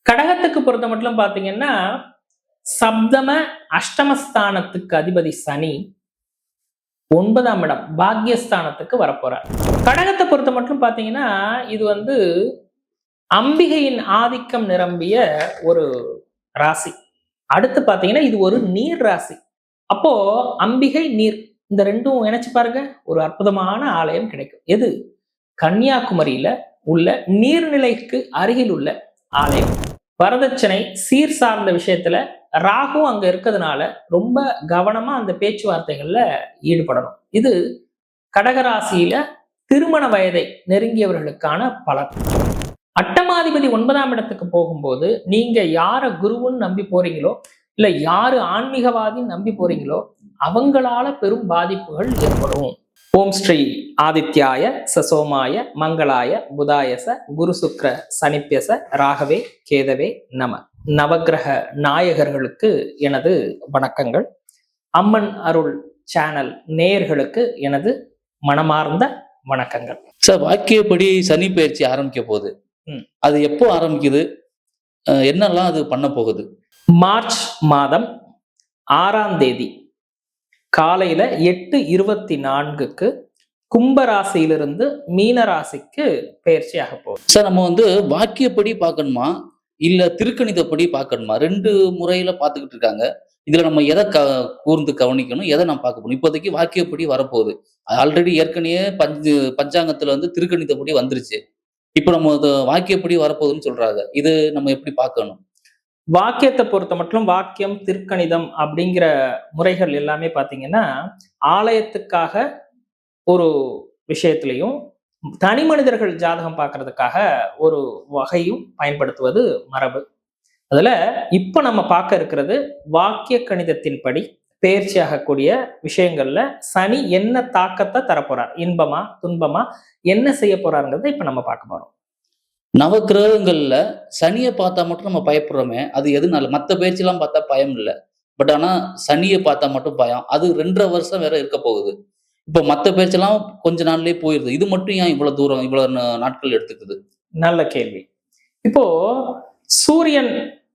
கடகத்துக்கு பொறுத்த மட்டும் பாத்தீங்கன்னா சப்தம அஷ்டமஸ்தானத்துக்கு அதிபதி சனி 9ஆம் இடம் பாக்யஸ்தானத்துக்கு வரப்போறார். கடகத்தை பொறுத்த மட்டும் பாத்தீங்கன்னா இது அம்பிகையின் ஆதிக்கம் நிரம்பிய ஒரு ராசி. அடுத்து பாத்தீங்கன்னா இது ஒரு நீர் ராசி. அப்போ அம்பிகை நீர் இந்த ரெண்டும் இணைச்சு பாருங்க, ஒரு அற்புதமான ஆலயம் கிடைக்கும். எது? கன்னியாகுமரியில உள்ள நீர்நிலைக்கு அருகில் உள்ள ஆலயம். வரதட்சணை சீர் சார்ந்த விஷயத்துல ராகு அங்க இருக்கிறதுனால ரொம்ப கவனமா அந்த பேச்சுவார்த்தைகள்ல ஈடுபடணும். இது கடகராசியில திருமண வயதை நெருங்கியவர்களுக்கான பலன். அட்டமாதிபதி 9ஆம் இடத்துக்கு போகும்போது நீங்க யார குருவுன்னு நம்பி போறீங்களோ, இல்ல யாரு ஆன்மீகவாதின்னு நம்பி போறீங்களோ அவங்களால பெரும் பாதிப்புகள் ஏற்படும். ஓம் ஸ்ரீ ஆதித்யாய சசோமாய மங்களாய புதாயச குரு சுக்ர சனிப்பியச ராகவே கேதவே நம. நவக்கிரக நாயகர்களுக்கு எனது வணக்கங்கள். அம்மன் அருள் சேனல் நேயர்களுக்கு எனது மனமார்ந்த வணக்கங்கள். சார், வாக்கியப்படி சனி பயிற்சி ஆரம்பிக்க போகுது. அது எப்போ ஆரம்பிக்குது, என்னெல்லாம் அது பண்ண போகுது? மார்ச் மாதம் 6ஆம் தேதி காலையில 8:24க்கு கும்பராசியிலிருந்து மீனராசிக்கு பயிற்சியாக போகுது. சார், நம்ம வாக்கியப்படி பார்க்கணுமா இல்ல திருக்கணிதப்படி பார்க்கணுமா? 2 முறையில பார்த்துக்கிட்டு இருக்காங்க. இதுல நம்ம எதை கூர்ந்து கவனிக்கணும், எதை நம்ம பார்க்க போகணும்? இப்போதைக்கு வாக்கியப்படி வரப்போகுது. ஆல்ரெடி ஏற்கனவே பஞ்சாங்கத்துல திருக்கணிதப்படி வந்துருச்சு. இப்ப நம்ம வாக்கியப்படி வரப்போகுதுன்னு சொல்றாங்க. இது நம்ம எப்படி பார்க்கணும்? வாக்கியத்தை பொறுத்த மட்டும் வாக்கியம் திருக்கணிதம் அப்படிங்கிற முறைகள் எல்லாமே பாத்தீங்கன்னா ஆலயத்துக்காக ஒரு விஷயத்திலையும் தனி மனிதர்கள் ஜாதகம் பார்க்கறதுக்காக ஒரு வகையும் பயன்படுத்துவது மரபு. அதுல இப்ப நம்ம பார்க்க இருக்கிறது வாக்கிய கணிதத்தின்படி பயிற்சி ஆகக்கூடிய விஷயங்கள்ல சனி என்ன தாக்கத்தை தரப்போறார், இன்பமா துன்பமா என்ன செய்ய போறாருங்கிறத இப்ப நம்ம பார்க்க போறோம். நவக்கிரகங்கள்ல சனியை பார்த்தா மட்டும் நம்ம பயப்படுறோமே, அது எதுனால? மற்ற பயிற்சியெல்லாம் பார்த்தா பயம் இல்லை, பட் ஆனா சனியை பார்த்தா மட்டும் பயம். அது 2.5 வருஷம் வேற இருக்க போகுது. இப்போ மற்ற பயிற்சியெல்லாம் கொஞ்ச நாள்லயே போயிருது. இது மட்டும் ஏன் இவ்வளவு தூரம், இவ்வளவு நாட்கள் எடுத்துக்குது? நல்ல கேள்வி. இப்போ சூரியன்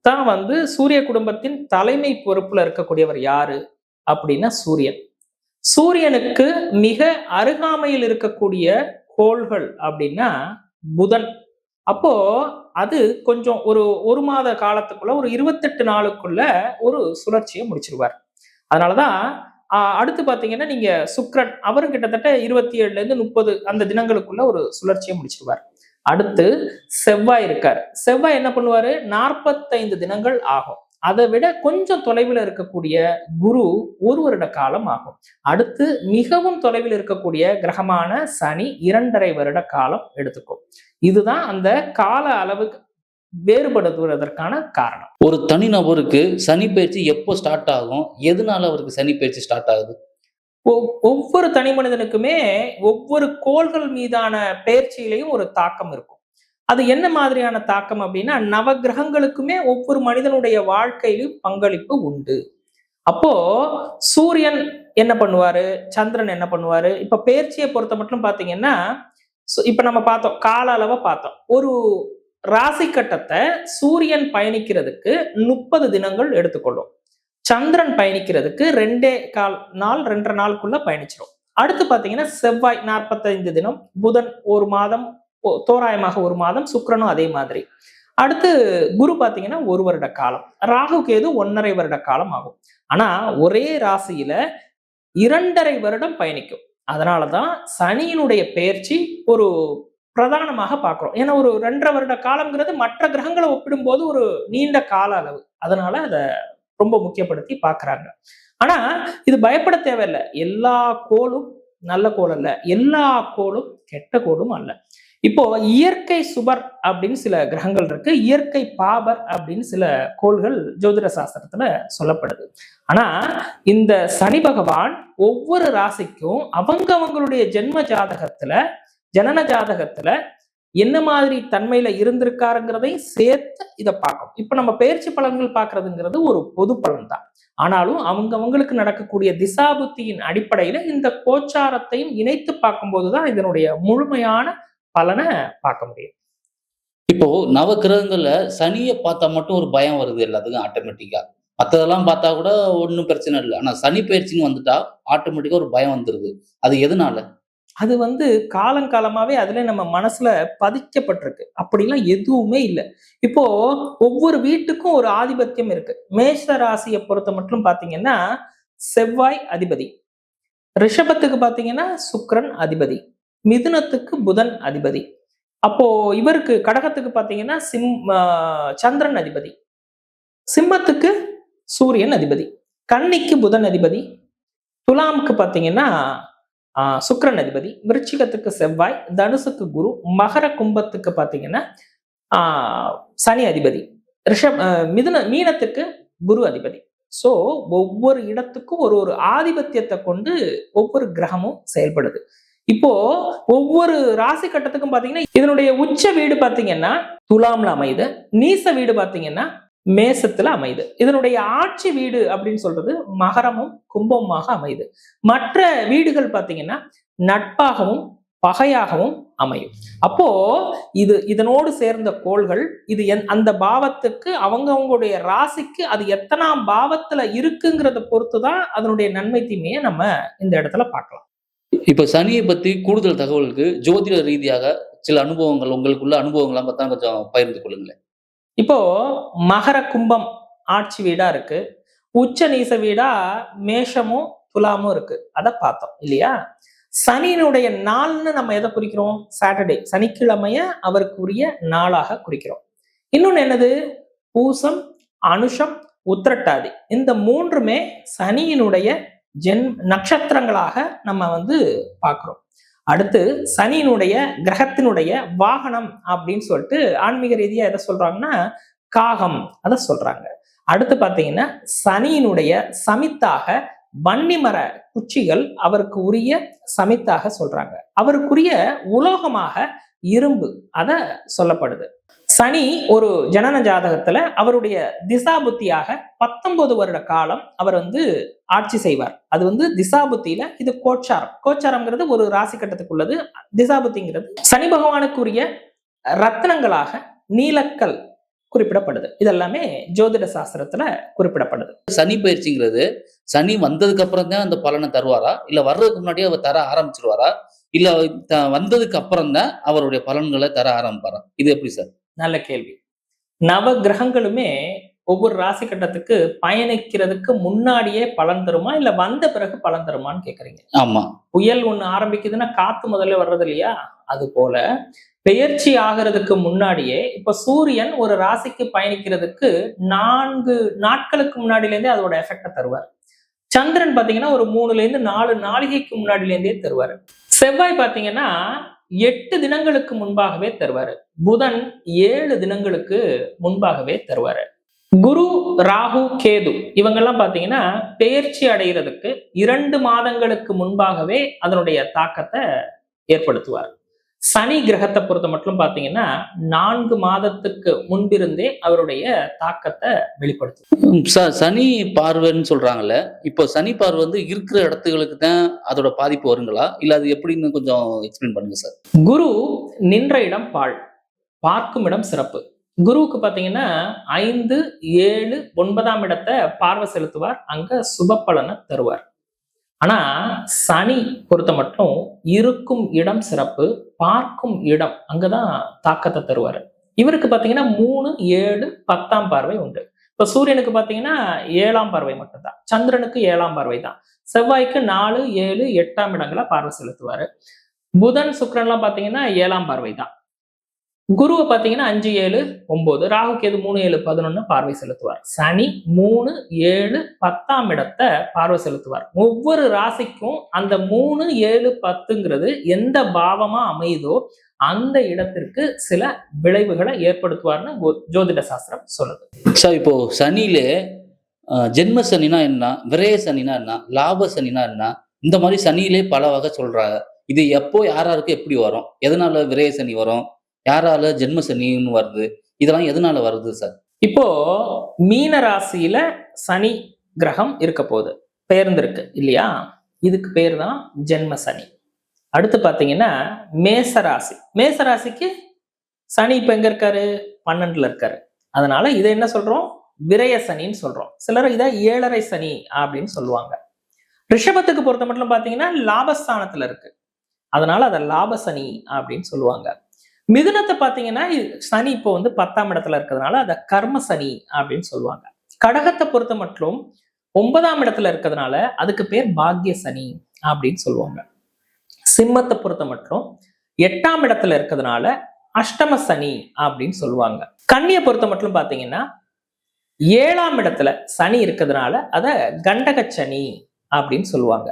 தான் சூரிய குடும்பத்தின் தலைமை பொறுப்புல இருக்கக்கூடியவர் யாரு அப்படின்னா சூரியன். சூரியனுக்கு மிக அருகாமையில் இருக்கக்கூடிய கோள்கள் அப்படின்னா புதன். அப்போ அது கொஞ்சம் ஒரு மாத காலத்துக்குள்ள, ஒரு 28 நாளுக்குள்ள ஒரு சுழற்சியை முடிச்சிருவார். அதனாலதான் அடுத்து பாத்தீங்கன்னா நீங்க சுக்கிரன் அவரும் கிட்டத்தட்ட 27ல இருந்து 30 அந்த தினங்களுக்குள்ள ஒரு சுழற்சியை முடிச்சிருவார். அடுத்து செவ்வாய் இருக்காரு. செவ்வாய் என்ன பண்ணுவாரு? 45 தினங்கள் ஆகும். அதை விட கொஞ்சம் தொலைவில் இருக்கக்கூடிய குரு 1 வருட காலம் ஆகும். அடுத்து மிகவும் தொலைவில் இருக்கக்கூடிய கிரகமான சனி 2.5 வருட காலம் எடுத்துக்கும். இதுதான் அந்த கால அளவுக்கு வேறுபடுவதற்கான காரணம். ஒரு தனிநபருக்கு சனி பயிற்சி எப்போ ஸ்டார்ட் ஆகும், எதனால அவருக்கு சனி பயிற்சி ஸ்டார்ட் ஆகுது? ஒவ்வொரு தனி மனிதனுக்குமே ஒவ்வொரு கோள்கள் மீதான பயிற்சியிலையும் ஒரு தாக்கம் இருக்கும். அது என்ன மாதிரியான தாக்கம் அப்படின்னா நவ கிரகங்களுக்குமே ஒவ்வொரு மனிதனுடைய வாழ்க்கையிலும் பங்களிப்பு உண்டு. அப்போ சூரியன் என்ன பண்ணுவாரு, சந்திரன் என்ன பண்ணுவாரு? இப்ப பயிற்சியை பொறுத்த மட்டும் பாத்தீங்கன்னா இப்ப நம்ம பார்த்தோம், கால அளவை பார்த்தோம். ஒரு ராசி கட்டத்தை சூரியன் பயணிக்கிறதுக்கு 30 தினங்கள் எடுத்துக்கொள்ளும். சந்திரன் பயணிக்கிறதுக்கு 2.25 நாளுக்குள்ள பயணிச்சிடும். அடுத்து பாத்தீங்கன்னா செவ்வாய் 45 தினம், புதன் 1 மாதம், தோராயமாக 1 மாதம், சுக்கிரனும் அதே மாதிரி. அடுத்து குரு பாத்தீங்கன்னா 1 வருட காலம், ராகு கேது 1.5 வருட காலம் ஆகும். ஆனா ஒரே ராசியில 2.5 வருடம் பயணிக்கும். அதனாலதான் சனியினுடைய பெயர்ச்சி ஒரு பிரதானமாக பார்க்கிறோம். ஏன்னா ஒரு 2.5 வருட காலம்ங்கிறது மற்ற கிரகங்களை ஒப்பிடும்போது ஒரு நீண்ட கால அளவு. அதனால அதை ரொம்ப முக்கியப்படுத்தி பார்க்கறாங்க. ஆனா இது பயப்பட தேவையில்லை. எல்லா கோளும் நல்ல கோள் அல்ல, எல்லா கோளும் கெட்ட கோளும் அல்ல. இப்போ இயற்கை சுபர் அப்படின்னு சில கிரகங்கள் இருக்கு, இயற்கை பாபர் அப்படின்னு சில கோள்கள் ஜோதிட சாஸ்திரத்துல சொல்லப்படுது. ஆனா இந்த சனி பகவான் ஒவ்வொரு ராசிக்கும் அவங்களுடைய ஜென்ம ஜாதகத்துல, ஜனன ஜாதகத்துல என்ன மாதிரி தன்மையில இருந்திருக்காருங்கிறதையும் சேர்த்து இதை பார்க்கணும். இப்ப நம்ம பயிற்சி பலன்கள் பார்க்கறதுங்கிறது ஒரு பொது பலன் தான். ஆனாலும் அவங்களுக்கு நடக்கக்கூடிய திசாபுத்தியின் அடிப்படையில இந்த கோச்சாரத்தையும் இணைத்து பார்க்கும்போதுதான் இதனுடைய முழுமையான பலனை பார்க்க முடியும். இப்போ நவக்கிரகங்கள்ல சனிய பார்த்தா மட்டும் ஒரு பயம் வருது எல்லாத்துக்கும் ஆட்டோமேட்டிக்கா. மத்ததெல்லாம் பார்த்தா கூட ஒண்ணும் பிரச்சனை இல்ல. ஆனா சனி பெயர்ச்சின்னு வந்துட்டா ஆட்டோமேட்டிக்கா ஒரு பயம் வந்துருது. அது எதனால? அது காலங்காலமாவே அதுல நம்ம மனசுல பதிக்கப்பட்டிருக்கு. அப்படிலாம் எதுவுமே இல்ல. இப்போ ஒவ்வொரு வீட்டுக்கும் ஒரு ஆதிபத்தியம் இருக்கு. மேஷ ராசிய பொறுத்த மட்டும் பார்த்தீங்கன்னா, செவ்வாய் அதிபதி. ரிஷபத்துக்கு பார்த்தீங்கன்னா, சுக்கிரன் அதிபதி. மிதுனத்துக்கு புதன் அதிபதி. அப்போ இவருக்கு கடகத்துக்கு பார்த்தீங்கன்னா, சந்திரன் அதிபதி. சிம்மத்துக்கு சூரியன் அதிபதி. கன்னிக்கு புதன் அதிபதி. துலாமுக்கு பார்த்தீங்கன்னா சுக்கிரன் அதிபதி. விருச்சிகத்துக்கு செவ்வாய். தனுசுக்கு குரு. மகர கும்பத்துக்கு பார்த்தீங்கன்னா சனி அதிபதி. மீனத்துக்கு குரு அதிபதி. சோ ஒவ்வொரு இடத்துக்கும் ஒரு ஒரு ஆதிபத்தியத்தை கொண்டு ஒவ்வொரு கிரகமும் செயல்படுது. இப்போ ஒவ்வொரு ராசி கட்டத்துக்கும் பாத்தீங்கன்னா இதனுடைய உச்ச வீடு பாத்தீங்கன்னா துலாம்ல அமையுது. நீச வீடு பாத்தீங்கன்னா மேசத்துல அமையுது. இதனுடைய ஆட்சி வீடு அப்படின்னு சொல்றது மகரமும் கும்பமாக அமையுது. மற்ற வீடுகள் பாத்தீங்கன்னா நட்பாகவும் பகையாகவும் அமையும். அப்போ இதனோடு சேர்ந்த கோள்கள் அந்த பாவத்துக்கு அவங்களுடைய ராசிக்கு அது எத்தனாம் பாவத்துல இருக்குங்கிறத பொறுத்துதான் அதனுடைய நன்மை தீமையை நம்ம இந்த இடத்துல பார்க்கலாம். இப்ப சனியை பத்தி கூடுதல் தகவலுக்கு ஜோதிட ரீதியாக சில அனுபவங்கள் உங்களுக்குள்ள அனுபவங்கள்லாம் பார்த்தா கொஞ்சம் பகிர்ந்து கொள்ளுங்களேன். இப்போ மகர கும்பம் ஆட்சி வீடா இருக்கு. உச்ச நீச வீடா மேஷமும் துலாமும் இருக்கு. அதை பார்த்தோம் இல்லையா? சனியினுடைய நாள்னு நம்ம எதை குறிக்கிறோம்? சாட்டர்டே, சனிக்கிழமைய அவருக்கு உரிய நாளாக குறிக்கிறோம். இன்னொன்னு என்னது? பூசம், அனுஷம், உத்திரட்டாதி. இந்த மூன்றுமே சனியினுடைய நட்சத்திரங்களாக நம்ம பார்க்கிறோம். அடுத்து சனியினுடைய கிரகத்தினுடைய வாகனம் அப்படின்னு சொல்லிட்டு ஆன்மீக ரீதியா எதை சொல்றாங்கன்னா காகம் அதை சொல்றாங்க. அடுத்து பாத்தீங்கன்னா சனியினுடைய சமித்தாக வன்னிமர குச்சிகள் அவருக்கு உரிய சமித்தாக சொல்றாங்க. அவருக்குரிய உலோகமாக இரும்பு அத சொல்லப்படுது. சனி ஒரு ஜனன ஜாதகத்துல அவருடைய திசா புத்தியாக 19 வருட காலம் அவர் ஆட்சி செய்வார். அது திசா புத்தியில இது கோச்சாரம். கோச்சாரம்ங்கிறது ஒரு ராசி கட்டத்துக்குள்ளது. திசா புத்திங்கிறது சனி பகவானுக்குரிய ரத்னங்களாக நீலக்கல் குறிப்பிடப்படுது. இதெல்லாமே ஜோதிட சாஸ்திரத்துல குறிப்பிடப்படுது. சனி பயிற்சிங்கிறது சனி வந்ததுக்கு அப்புறம் தான் அந்த பலனை தருவாரா, இல்ல வர்றதுக்கு முன்னாடியே அவர் தர ஆரம்பிச்சிருவாரா, இல்ல வந்ததுக்கு அப்புறம் தான் அவருடைய பலன்களை தர ஆரம்பிப்பாரா? இது எப்படி சார்? நல்ல கேள்வி. நவ கிரகங்களுமே ஒவ்வொரு ராசி கட்டத்துக்கு பயணிக்கிறதுக்கு முன்னாடியே பலன் தருமா, இல்ல வந்த பிறகு பலன் தருமான்னு கேக்குறீங்க. ஆமா. புயல் ஒண்ணு ஆரம்பிக்குதுன்னா காத்து முதல்ல வர்றது இல்லையா? அது போல பெயர்ச்சி ஆகிறதுக்கு முன்னாடியே இப்ப சூரியன் ஒரு ராசிக்கு பயணிக்கிறதுக்கு 4 நாட்களுக்கு முன்னாடில இருந்தே அதோட எஃபெக்ட தருவார். சந்திரன் பாத்தீங்கன்னா ஒரு 3ல இருந்து 4 நாளிகைக்கு முன்னாடில இருந்தே தருவாரு. செவ்வாய் பாத்தீங்கன்னா 8 தினங்களுக்கு முன்பாகவே தருவாரு. புதன் 7 தினங்களுக்கு முன்பாகவே தருவாரு. குரு, ராகு, கேது இவங்கெல்லாம் பாத்தீங்கன்னா பெயர்ச்சி அடைகிறதுக்கு 2 மாதங்களுக்கு முன்பாகவே அதனுடைய தாக்கத்தை ஏற்படுத்துவார். சனி கிரகத்தை பொறுத்த மட்டும் பாத்தீங்கன்னா 4 மாதத்துக்கு முன்பிருந்தே அவருடைய தாக்கத்தை வெளிப்படுத்தும். சனி பார்வைன்னு சொல்றாங்கல்ல, இப்போ சனி பார்வை இருக்கிற இடத்துகளுக்கு தான் அதோட பாதிப்பு வருங்களா, இல்ல அது எப்படின்னு கொஞ்சம் எக்ஸ்பிளைன் பண்ணுங்க சார். குரு நின்ற இடம் பாழ், பார்க்கும் இடம் சிறப்பு. குருவுக்கு பாத்தீங்கன்னா 5, 7, 9ஆம் இடத்தை பார்வை செலுத்துவார். அங்க சுப பலனை தருவார். ஆனா சனி பொறுத்த மட்டும் இருக்கும் இடம் சிறப்பு, பார்க்கும் இடம் அங்கதான் தாக்கத்தை தருவாரு. இவருக்கு பாத்தீங்கன்னா 3, 7, 10ஆம் பார்வை உண்டு. இப்ப சூரியனுக்கு பாத்தீங்கன்னா 7ஆம் பார்வை மட்டும்தான். சந்திரனுக்கு 7ஆம் பார்வை தான். செவ்வாய்க்கு 4, 7, 8ஆம் இடங்களை பார்வை செலுத்துவாரு. புதன், சுக்கிரன் எல்லாம் பாத்தீங்கன்னா 7ஆம் பார்வை தான். குருவை பாத்தீங்கன்னா 5, 7, 9, ராகு கேது 3, 7, 11 பார்வை செலுத்துவார். சனி 3, 7, 10ஆம் இடத்தை பார்வை செலுத்துவார். ஒவ்வொரு ராசிக்கும் அந்த 3, 7, 10ங்கிறது எந்த பாவமா அமையுதோ அந்த இடத்திற்கு சில விளைவுகளை ஏற்படுத்துவார்னு ஜோதிட சாஸ்திரம் சொல்லுது. சார் இப்போ சனியிலே ஜென்ம சனினா என்ன, விரய சனினா என்ன, லாப சனினா என்ன, இந்த மாதிரி சனியிலே பல வகை சொல்றாங்க. இது எப்போ யாராருக்கு எப்படி வரும், எதனால விரய சனி வரும், யாரால ஜென்ம சனின்னு வருது, இதெல்லாம் எதனால வருது சார்? இப்போ மீன ராசியில சனி கிரகம் இருக்க போகுது, பெயர்ந்திருக்கு இல்லையா? இதுக்கு பேர் தான் ஜென்ம சனி. அடுத்து பாத்தீங்கன்னா மேசராசி. மேசராசிக்கு சனி இப்ப எங்க இருக்காரு? 12ல இருக்காரு. அதனால இதை என்ன சொல்றோம்? விரய சனின்னு சொல்றோம். சிலர் இதை 7.5 சனி அப்படின்னு சொல்லுவாங்க. ரிஷபத்துக்கு பொறுத்த மட்டும் பாத்தீங்கன்னா லாபஸ்தானத்துல இருக்கு. அதனால அதை லாப சனி அப்படின்னு சொல்லுவாங்க. மிதுனத்தை பாத்தீங்கன்னா சனி இப்போ 10ஆம் இடத்துல இருக்கிறதுனால அதை கர்ம சனி அப்படின்னு சொல்லுவாங்க. கடகத்தை பொறுத்த மட்டும் 9ஆம் இடத்துல இருக்கிறதுனால அதுக்கு பேர் பாக்ய சனி அப்படின்னு சொல்லுவாங்க. சிம்மத்தை பொறுத்த மட்டும் 8ஆம் இடத்துல இருக்கிறதுனால அஷ்டம சனி அப்படின்னு சொல்லுவாங்க. கன்னியை பொறுத்த மட்டும் பாத்தீங்கன்னா 7ஆம் இடத்துல சனி இருக்கிறதுனால அதை கண்டக சனி அப்படின்னு சொல்லுவாங்க.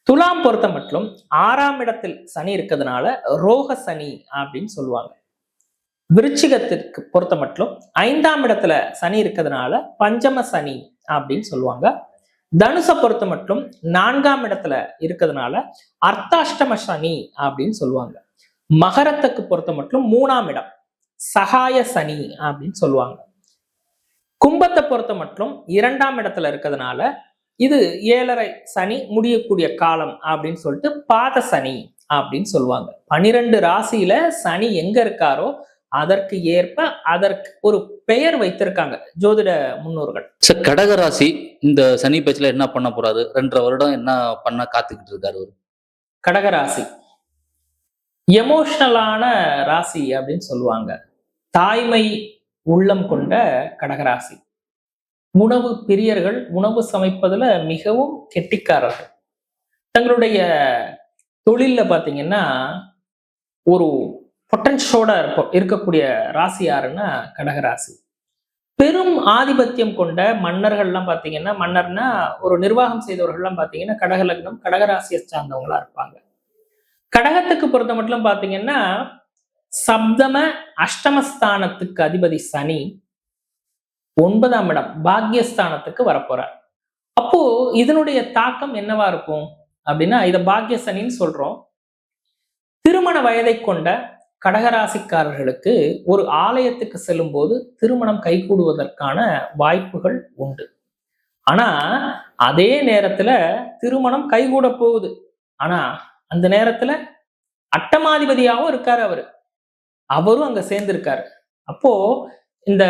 துலாம் பொறுத்த மட்டும் 6ஆம் இடத்தில் சனி இருக்கிறதுனால ரோக சனி அப்படின்னு சொல்லுவாங்க. விருச்சிகத்திற்கு பொறுத்த மட்டும் 5ஆம் இடத்துல சனி இருக்கிறதுனால பஞ்சம சனி அப்படின்னு சொல்லுவாங்க. தனுசை பொறுத்த மட்டும் 4ஆம் இடத்துல இருக்கிறதுனால அர்த்தாஷ்டம சனி அப்படின்னு சொல்லுவாங்க. மகரத்துக்கு பொறுத்த மட்டும் 3ஆம் இடம் சகாய சனி அப்படின்னு சொல்லுவாங்க. கும்பத்தை பொறுத்த மட்டும் 2ஆம் இடத்துல இருக்கிறதுனால இது 7.5 சனி முடியக்கூடிய காலம் அப்படின்னு சொல்லிட்டு பாத சனி அப்படின்னு சொல்லுவாங்க. 12 ராசியில சனி எங்க இருக்காரோ அதற்கு ஏற்ப அதற்கு ஒரு பெயர் வைத்திருக்காங்க ஜோதிட முன்னோர்கள். சார், கடக ராசி இந்த சனி பேச்சுல என்ன பண்ண போறாரு? 2.5 வருடம் என்ன பண்ண காத்துக்கிட்டு இருக்காரு அவரு? கடகராசி எமோஷனலான ராசி அப்படின்னு சொல்லுவாங்க. தாய்மை உள்ளம் கொண்ட கடகராசி. உணவு பிரியர்கள், உணவு சமைப்பதுல மிகவும் கெட்டிக்காரர்கள். தங்களுடைய தொழில்ல பாத்தீங்கன்னா ஒரு பொட்டன்ஷியோட இருக்கக்கூடிய ராசி யாருன்னா கடகராசி. பெரும் ஆதிபத்தியம் கொண்ட மன்னர்கள்லாம் பாத்தீங்கன்னா, மன்னர்னா ஒரு நிர்வாகம் செய்தவர்கள்லாம் பாத்தீங்கன்னா கடக லக்னம் கடகராசியை சார்ந்தவங்களா இருப்பாங்க. கடகத்துக்கு பொறுத்த மட்டும் பாத்தீங்கன்னா சப்தம அஷ்டமஸ்தானத்துக்கு அதிபதி சனி 9ஆம் இடம் பாக்யஸ்தானத்துக்கு வரப்போறார். அப்போ இதனுடைய தாக்கம் என்னவா இருக்கும் அப்படின்னா, இத பாக்ய சனின்னு சொல்றோம். திருமண வயதை கொண்ட கடகராசிக்காரர்களுக்கு ஒரு ஆலயத்துக்கு செல்லும் போது திருமணம் கைகூடுவதற்கான வாய்ப்புகள் உண்டு. ஆனா அதே நேரத்துல திருமணம் கைகூட போகுது. ஆனா அந்த நேரத்துல அட்டமாதிபதியாவும் இருக்காரு அவரும் அங்க சேர்ந்திருக்காரு. அப்போ இந்த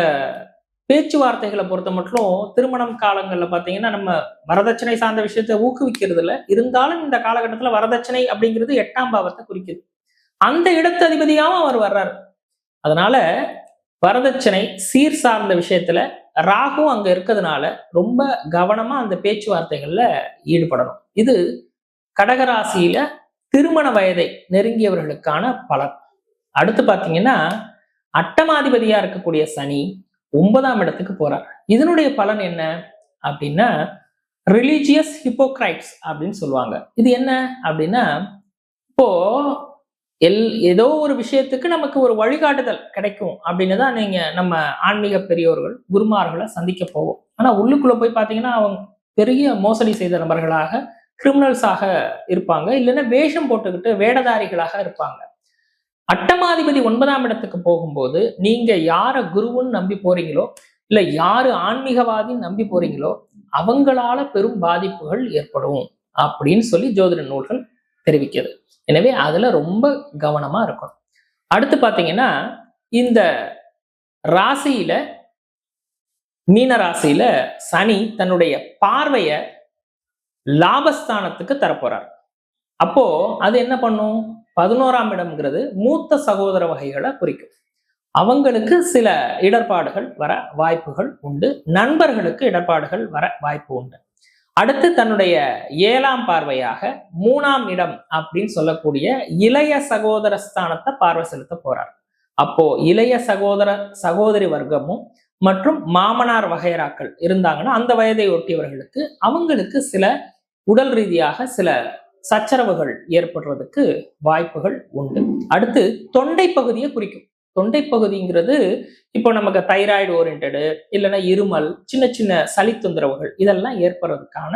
பேச்சுவார்த்தைகளை பொறுத்த மட்டும் திருமணம் காலங்கள்ல பாத்தீங்கன்னா நம்ம வரதட்சணை சார்ந்த விஷயத்தை ஊக்குவிக்கிறது இல்லை. இருந்தாலும் இந்த காலகட்டத்துல வரதட்சணை அப்படிங்கிறது 8ஆம் பாவத்தை குறிக்குது. அந்த இடத்து அதிபதியாவும் அவர் வர்றாரு. அதனால வரதட்சணை சீர் சார்ந்த விஷயத்துல ராகுவும் அங்க இருக்கிறதுனால ரொம்ப கவனமா அந்த பேச்சுவார்த்தைகள்ல ஈடுபடணும். இது கடகராசியில திருமண வயதை நெருங்கியவர்களுக்கான பலன். அடுத்து பாத்தீங்கன்னா அட்டமாதிபதியா இருக்கக்கூடிய சனி 9ஆம் இடத்துக்கு போறார். இதனுடைய பலன் என்ன அப்படின்னா ரிலீஜியஸ் ஹிப்போக்ரைட்ஸ் அப்படின்னு சொல்லுவாங்க. இது என்ன அப்படின்னா, இப்போ ஏதோ ஒரு விஷயத்துக்கு நமக்கு ஒரு வழிகாட்டுதல் கிடைக்கும் அப்படின்னு தான் நீங்க நம்ம ஆன்மீக பெரியோர்கள் குருமார்களை சந்திக்க போவோம். ஆனா உள்ளுக்குள்ள போய் பாத்தீங்கன்னா அவங்க பெரிய மோசடி செய்த நபர்களாக கிரிமினல்ஸாக இருப்பாங்க, இல்லைன்னா வேஷம் போட்டுக்கிட்டு வேடதாரிகளாக இருப்பாங்க. அட்டமாதிபதி 9ஆம் இடத்துக்கு போகும்போது நீங்க யார குருவுன்னு நம்பி போறீங்களோ, இல்ல யாரு ஆன்மீகவாதின்னு நம்பி போறீங்களோ அவங்களால பெரும் பாதிப்புகள் ஏற்படும் அப்படின்னு சொல்லி ஜோதிட நூல்கள் தெரிவிக்கிறது. எனவே அதுல ரொம்ப கவனமா இருக்கணும். அடுத்து பாத்தீங்கன்னா இந்த ராசியில மீன ராசியில சனி தன்னுடைய பார்வைய லாபஸ்தானத்துக்கு தரப்போறார். அப்போ அது என்ன பண்ணும்? 11ஆம் இடம்ங்கிறது மூத்த சகோதர வகைகளை குறிக்கும். அவங்களுக்கு சில இடர்பாடுகள் வர வாய்ப்புகள் உண்டு. நண்பர்களுக்கு இடர்பாடுகள் வர வாய்ப்பு உண்டு. அடுத்து தன்னுடைய 7ஆம் பார்வையாக 3ஆம் இடம் அப்படின்னு சொல்லக்கூடிய இளைய சகோதர ஸ்தானத்தை பார்வை செலுத்த போறார். அப்போ இளைய சகோதரி வர்க்கமும் மற்றும் மாமனார் வகையராக்கள் இருந்தாங்கன்னா அந்த வயதை ஒட்டியவர்களுக்கு அவங்களுக்கு சில உடல் ரீதியாக சில சச்சரவுகள் ஏற்படுறதுக்கு வாய்ப்புகள் உண்டு. அடுத்து தொண்டை பகுதியை குறிக்கும். தொண்டை பகுதிங்கிறது இப்போ நமக்கு தைராய்டு ஓரியன்டடு இல்லைன்னா இருமல், சின்ன சின்ன சளி தொந்தரவுகள் இதெல்லாம் ஏற்படுறதுக்கான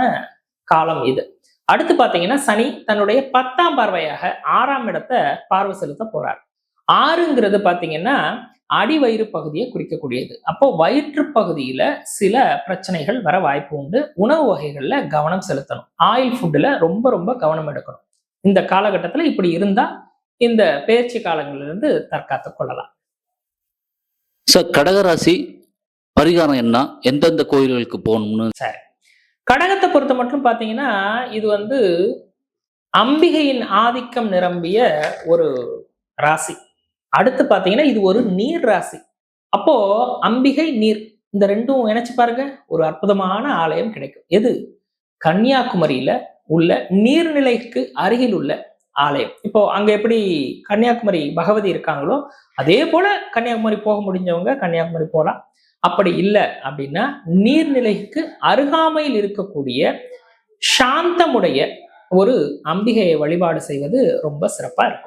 காலம் இது. அடுத்து பாத்தீங்கன்னா சனி தன்னுடைய 10ஆம் பார்வையாக 6ஆம் இடத்தை பார்வை செலுத்த போறார். 6ங்கிறது பாத்தீங்கன்னா அடிவயிறு பகுதியை குறிக்கக்கூடியது. அப்போ வயிற்று பகுதியில சில பிரச்சனைகள் வர வாய்ப்பு உண்டு. உணவு வகைகள்ல கவனம் செலுத்தணும். ஆயில் ஃபுட்ல ரொம்ப ரொம்ப கவனம் எடுக்கணும். இந்த காலகட்டத்துல இப்படி இருந்தா இந்த பெயர்ச்சி காலங்களிலிருந்து தற்காத்துக் கொள்ளலாம். சார், கடகராசி பரிகாரம் என்ன? எந்தெந்த கோயில்களுக்கு போகணும்னு? சரி, கடகத்தை பொறுத்த மட்டும் பாத்தீங்கன்னா இது வந்து அம்பிகையின் ஆதிக்கம் நிரம்பிய ஒரு ராசி. அடுத்து பாத்தீங்கன்னா இது ஒரு நீர் ராசி. அப்போ அம்பிகை நீர், இந்த ரெண்டும் இணைச்சு பாருங்க, ஒரு அற்புதமான ஆலயம் கிடைக்கும். எது? கன்னியாகுமரியில உள்ள நீர்நிலைக்கு அருகில் உள்ள ஆலயம். இப்போ அங்க எப்படி கன்னியாகுமரி பகவதி இருக்காங்களோ அதே போல கன்னியாகுமரி போக முடிஞ்சவங்க கன்னியாகுமரி போகலாம். அப்படி இல்லை அப்படின்னா நீர்நிலைக்கு அருகாமையில் இருக்கக்கூடிய சாந்தமுடைய ஒரு அம்பிகையை வழிபாடு செய்வது ரொம்ப சிறப்பா இருக்கும்.